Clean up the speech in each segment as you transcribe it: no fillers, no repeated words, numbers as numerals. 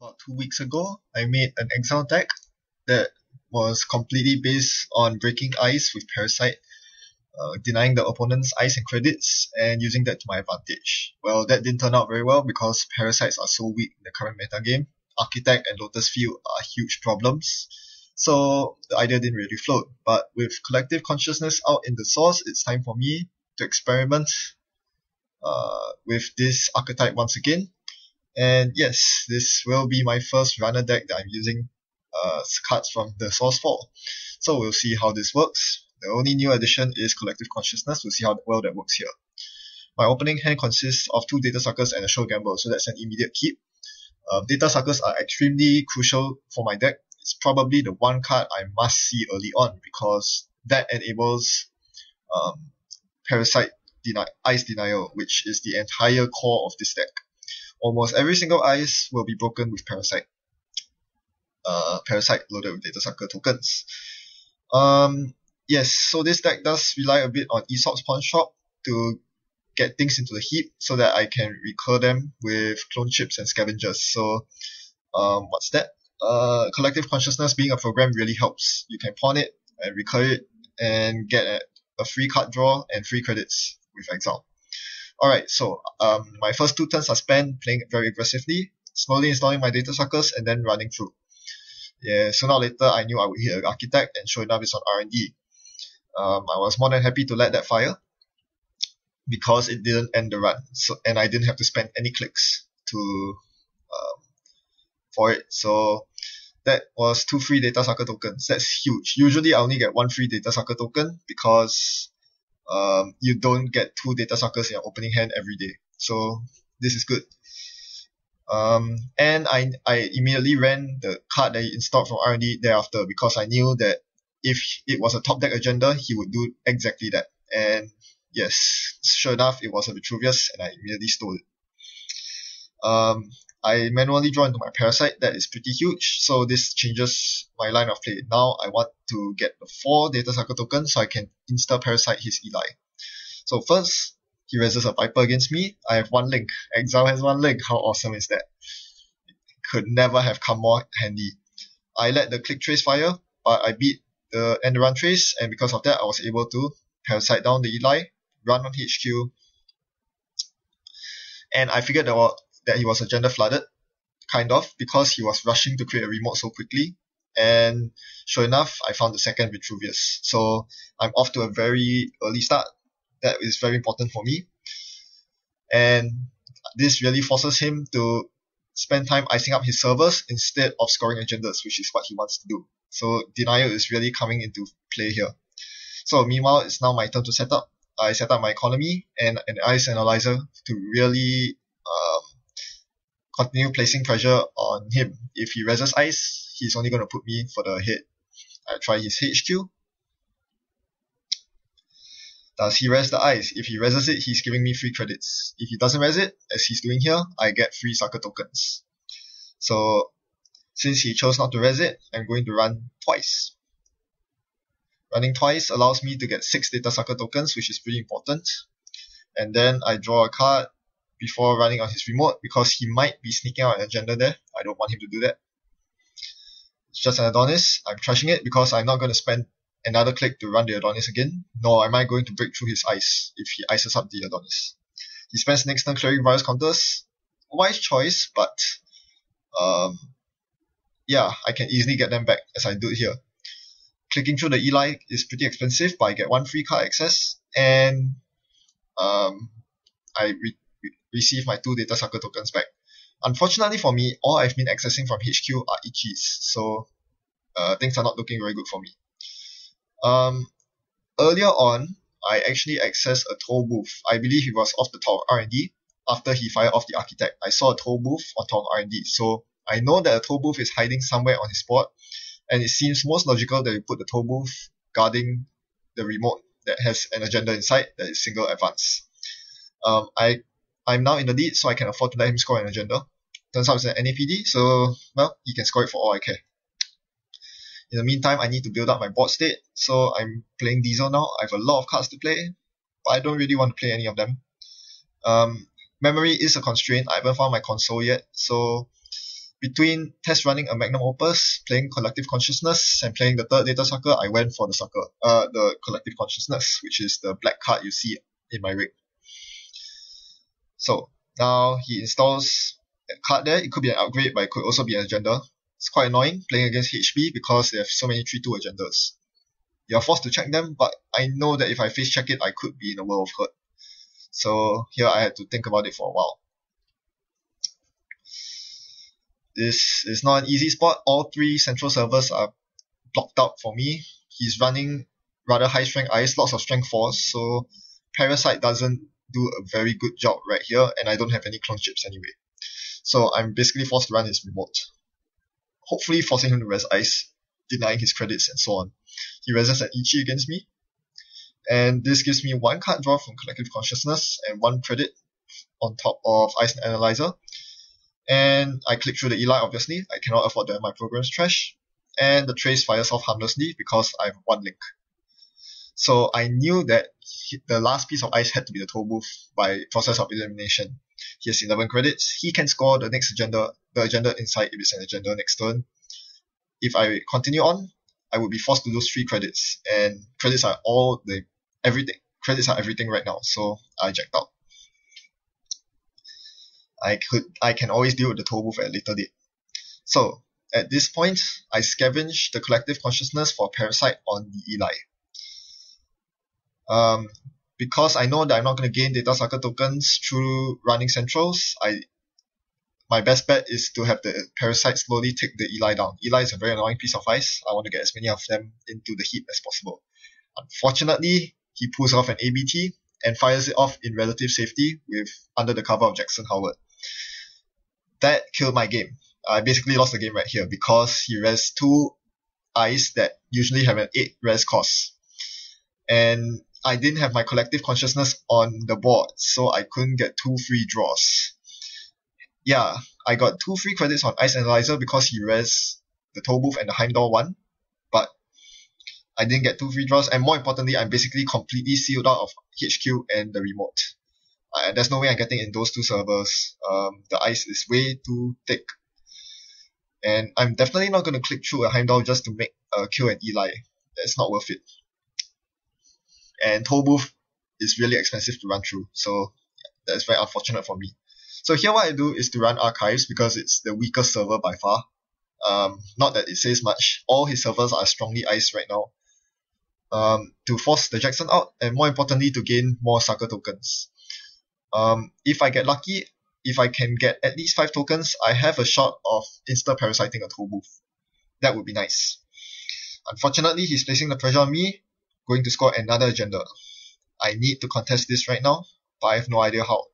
About 2 weeks ago, I made an Exile deck that was completely based on breaking ice with Parasite, denying the opponent's ice and credits, and using that to my advantage. Well, that didn't turn out very well because Parasites are so weak in the current metagame. Architect and Lotus Field are huge problems, so the idea didn't really float. But with Collective Consciousness out in the source, it's time for me to experiment with this archetype once again. And yes, this will be my first runner deck that I'm using cards from the source for. So we'll see how this works. The only new addition is Collective Consciousness. We'll see how well that works here. My opening hand consists of 2 Data Suckers and a Show Gamble, so that's an immediate keep. Data Suckers are extremely crucial for my deck. It's probably the one card I must see early on because that enables Parasite Ice Denial, which is the entire core of this deck. Almost every single ice will be broken with Parasite. Parasite loaded with Data Sucker tokens. Yes, so this deck does rely a bit on Aesop's Pawn Shop to get things into the heap so that I can recur them with clone chips and scavengers. So, what's that? Collective Consciousness being a program really helps. You can pawn it and recur it and get a free card draw and free credits with Exile. Alright, so my first 2 turns are spent playing very aggressively, slowly installing my Data Suckers and then running through. Yeah, sooner or later I knew I would hit an Architect, and sure enough it's on R&D. I was more than happy to let that fire because it didn't end the run, and I didn't have to spend any clicks for it. So that was 2 free Data Sucker tokens. That's huge. Usually I only get 1 free Data Sucker token because you don't get 2 Data Suckers in your opening hand every day. So this is good. And I immediately ran the card that he installed from R&D thereafter because I knew that if it was a top deck agenda, he would do exactly that. And yes, sure enough, it was a Vitruvius and I immediately stole it. I manually draw into my Parasite. That is pretty huge, so this changes my line of play. Now I want to get the 4 Data Sucker tokens so I can insta-Parasite his Eli. So first, he raises a Viper against me. I have 1 link. Exile has 1 link. How awesome is that? It could never have come more handy. I let the click trace fire, but I beat the end run trace, and because of that I was able to Parasite down the Eli, run on HQ, and I figured that he was agenda flooded, kind of, because he was rushing to create a remote so quickly, and sure enough I found the second Vitruvius. So I'm off to a very early start. That is very important for me, and this really forces him to spend time icing up his servers instead of scoring agendas, which is what he wants to do. So Denial is really coming into play here. So meanwhile, it's now my turn to set up. I set up my economy and an ice analyzer to really continue placing pressure on him. If he reses ice, he's only going to put me for the head. I try his HQ. Does he res the ice? If he reses it, he's giving me free credits. If he doesn't res it, as he's doing here, I get free sucker tokens. So since he chose not to res it, I'm going to run twice. Running twice allows me to get 6 Data Sucker tokens, which is pretty important. And then I draw a card before running on his remote because he might be sneaking out an agenda there. I don't want him to do that. It's just an Adonis. I'm trashing it because I'm not going to spend another click to run the Adonis again, nor am I going to break through his ice if he ices up the Adonis. He spends next turn clearing virus counters. Wise choice, but yeah, I can easily get them back as I do it here. Clicking through the Eli is pretty expensive, but I get 1 free card access, and I receive my 2 Data Sucker tokens back. Unfortunately for me, all I've been accessing from HQ are Ichis, so things are not looking very good for me. Earlier on, I actually accessed a toll booth. I believe he was off the top of R&D after he fired off the Architect. I saw a toll booth on top of R&D, so I know that a toll booth is hiding somewhere on his board, and it seems most logical that you put the toll booth guarding the remote that has an agenda inside that is single advance. I'm now in the lead, so I can afford to let him score an agenda. Turns out it's an NAPD, so well, he can score it for all I care. In the meantime, I need to build up my board state, so I'm playing Diesel now. I have a lot of cards to play, but I don't really want to play any of them. Memory is a constraint. I haven't found my console yet, so between test running a Magnum Opus, playing Collective Consciousness, and playing the third Data Sucker, I went for the Collective Consciousness, which is the black card you see in my rig. So now he installs a card there. It could be an upgrade, but it could also be an agenda. It's quite annoying playing against HB because they have so many 3-2 agendas. You're forced to check them, but I know that if I face check it, I could be in a world of hurt. So here I had to think about it for a while. This is not an easy spot. All 3 central servers are blocked out for me. He's running rather high strength ice, lots of strength 4s, so Parasite doesn't do a very good job right here, and I don't have any clone chips anyway. So I'm basically forced to run his remote. Hopefully forcing him to res ice, denying his credits and so on. He reses an Ichi against me, and this gives me 1 card draw from Collective Consciousness and 1 credit on top of Ice Analyzer. And I click through the Eli, obviously. I cannot afford to have my programs trash. And the trace fires off harmlessly because I have 1 link. So I knew that the last piece of ice had to be the toll booth by process of elimination. He has 11 credits. He can score the next agenda, the agenda inside if it's an agenda next turn. If I continue on, I would be forced to lose 3 credits. And credits are everything. Credits are everything right now, so I jacked out. I can always deal with the toll booth at a later date. So at this point, I scavenge the Collective Consciousness for Parasite on the Eli. Because I know that I'm not going to gain Data Sucker tokens through running centrals, my best bet is to have the Parasite slowly take the Eli down. Eli is a very annoying piece of ice. I want to get as many of them into the heat as possible. Unfortunately, he pulls off an ABT and fires it off in relative safety under the cover of Jackson Howard. That killed my game. I basically lost the game right here because he res 2 ice that usually have an 8 res cost. And I didn't have my Collective Consciousness on the board, so I couldn't get 2 free draws. Yeah, I got 2 free credits on Ice Analyzer because he res the toll booth and the Heimdall one, but I didn't get 2 free draws, and more importantly, I'm basically completely sealed out of HQ and the remote. There's no way I'm getting in those 2 servers. The ice is way too thick. And I'm definitely not going to click through a Heimdall just to make kill an Eli. That's not worth it. And toll booth is really expensive to run through, so that's very unfortunate for me. So here what I do is to run Archives because it's the weakest server by far. Not that it says much. All his servers are strongly iced right now. To force the Jackson out, and more importantly to gain more sucker tokens. If I get lucky, if I can get at least 5 tokens, I have a shot of insta-parasiting a toll booth. That would be nice. Unfortunately, he's placing the pressure on me, going to score another agenda. I need to contest this right now, but I have no idea how.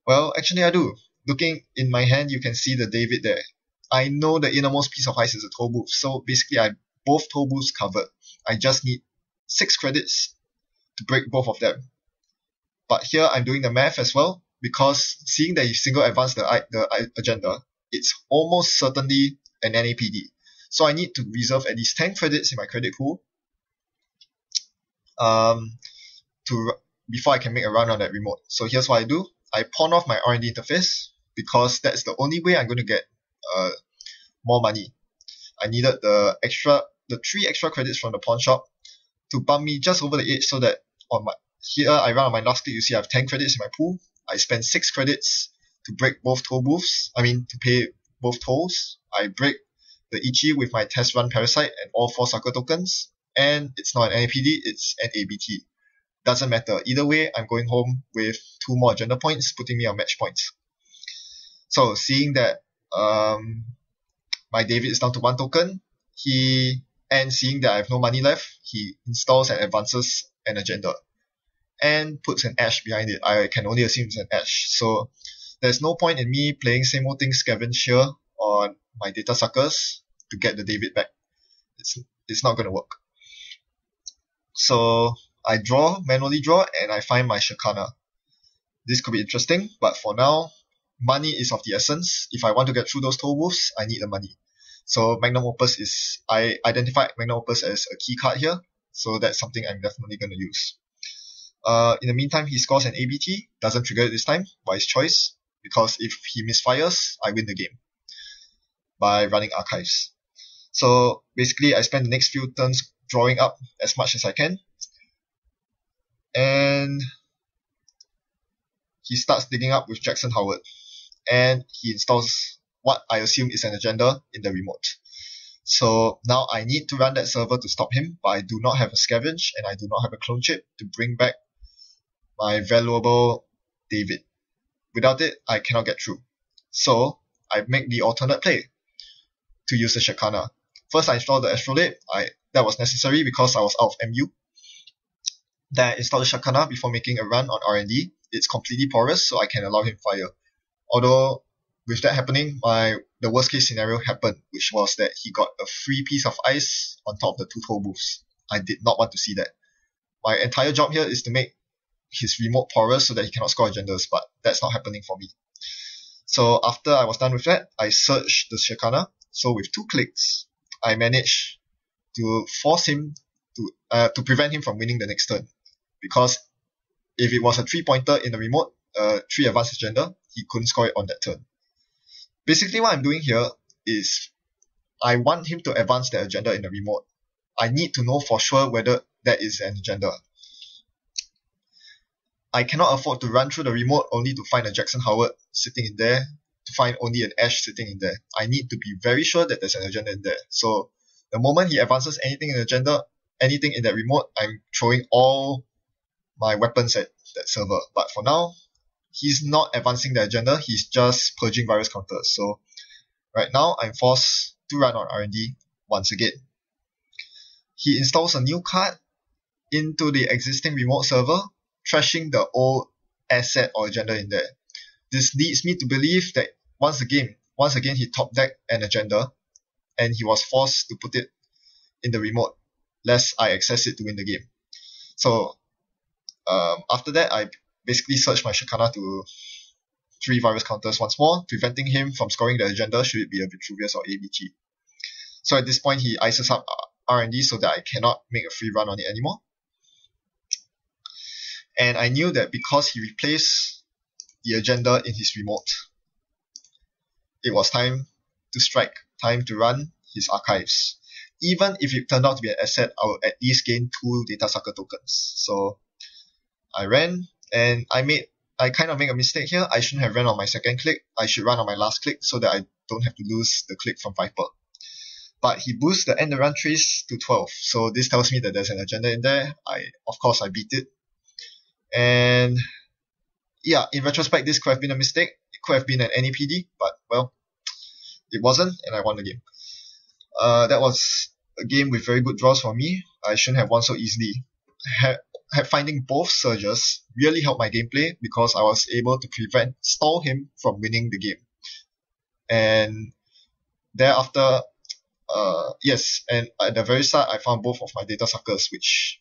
Well, actually I do. Looking in my hand, you can see the David there. I know the innermost piece of ice is a toll booth, so basically I have both toll booths covered. I just need 6 credits to break both of them. But here I'm doing the math as well, because seeing that you single advance the agenda, it's almost certainly an NAPD. So I need to reserve at least 10 credits in my credit pool before I can make a run on that remote. So here's what I do. I pawn off my R&D interface because that's the only way I'm going to get more money. I needed the 3 extra credits from the pawn shop to bump me just over the edge so that here I run on my last click, you see I have 10 credits in my pool. I spend 6 credits to break both toll booths, to pay both tolls. I break the Ichi with my test run Parasite and all 4 sucker tokens, and it's not an NAPD, it's an ABT. Doesn't matter. Either way, I'm going home with 2 more agenda points, putting me on match points. So seeing that my David is down to 1 token, and seeing that I have no money left, he installs and advances an agenda and puts an Ash behind it. I can only assume it's an Ash. So there's no point in me playing same old thing scavenge here on my data suckers to get the David back. It's not going to work. So I manually draw, and I find my Shakana. This could be interesting, but for now, money is of the essence. If I want to get through those toll booths, I need the money. So Magnum Opus I identified Magnum Opus as a key card here, so that's something I'm definitely going to use. In the meantime, he scores an ABT, doesn't trigger it this time, wise choice, because if he misfires, I win the game by running archives. So basically, I spend the next few turns drawing up as much as I can, and he starts digging up with Jackson Howard, and he installs what I assume is an agenda in the remote. So now I need to run that server to stop him, but I do not have a scavenge and I do not have a clone chip to bring back my valuable David. Without it, I cannot get through. So I make the alternate play to use the Shekana. First, I installed the Astrolabe. That was necessary because I was out of MU. Then I installed the Shekana before making a run on R&D. It's completely porous, so I can allow him fire. Although, with that happening, the worst case scenario happened, which was that he got a free piece of ice on top of the 2 toll booths. I did not want to see that. My entire job here is to make his remote porous so that he cannot score agendas, but that's not happening for me. So after I was done with that, I searched the Shekana. So with 2 clicks, I managed to force him to prevent him from winning the next turn. Because if it was a 3-pointer in the remote, 3 advanced agenda, he couldn't score it on that turn. Basically what I'm doing here is I want him to advance the agenda in the remote. I need to know for sure whether that is an agenda. I cannot afford to run through the remote only to find a Jackson Howard sitting in there, to find only an Ash sitting in there. I need to be very sure that there's an agenda in there. So the moment he advances anything in the agenda, anything in that remote, I'm throwing all my weapons at that server. But for now, he's not advancing the agenda, he's just purging virus counters. So right now, I'm forced to run on R&D once again. He installs a new card into the existing remote server, trashing the old asset or agenda in there. This leads me to believe that once again he top decked an agenda, and he was forced to put it in the remote, lest I access it to win the game. So after that, I basically searched my Shekana to 3 virus counters once more, preventing him from scoring the agenda should it be a Vitruvius or ABG. So at this point, he ices up R&D so that I cannot make a free run on it anymore. And I knew that because he replaced the agenda in his remote, it was time to strike, time to run his archives. Even if it turned out to be an asset, I would at least gain 2 data sucker tokens. So I ran, and I kind of made a mistake here. I shouldn't have ran on my second click. I should run on my last click so that I don't have to lose the click from Viper. But he boosts the end of run trace to 12. So this tells me that there's an agenda in there. Of course, I beat it. And yeah, in retrospect, this could have been a mistake. It could have been an NAPD, but well, it wasn't, and I won the game. That was a game with very good draws for me. I shouldn't have won so easily. Finding both surges really helped my gameplay because I was able to stall him from winning the game. And thereafter, yes, and at the very start, I found both of my data suckers, which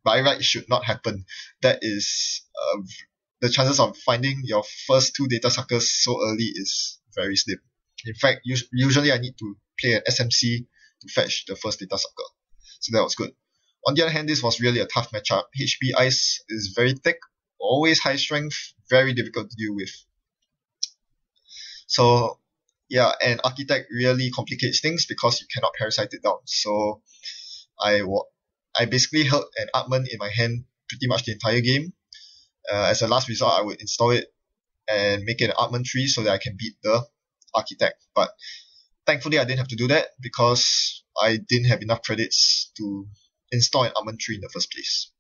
by right should not happen. That is, the chances of finding your first 2 data suckers so early is very slim. In fact, usually I need to play an SMC to fetch the first data sucker. So that was good. On the other hand, this was really a tough matchup. HP Ice is very thick, always high strength, very difficult to deal with. So yeah, and Architect really complicates things because you cannot parasite it down. So I basically held an Artman in my hand pretty much the entire game. As a last resort, I would install it and make it an Artman tree so that I can beat the Architect. But thankfully, I didn't have to do that because I didn't have enough credits to install an Artman tree in the first place.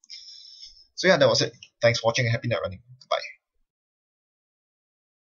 So yeah, that was it. Thanks for watching and happy net running. Goodbye.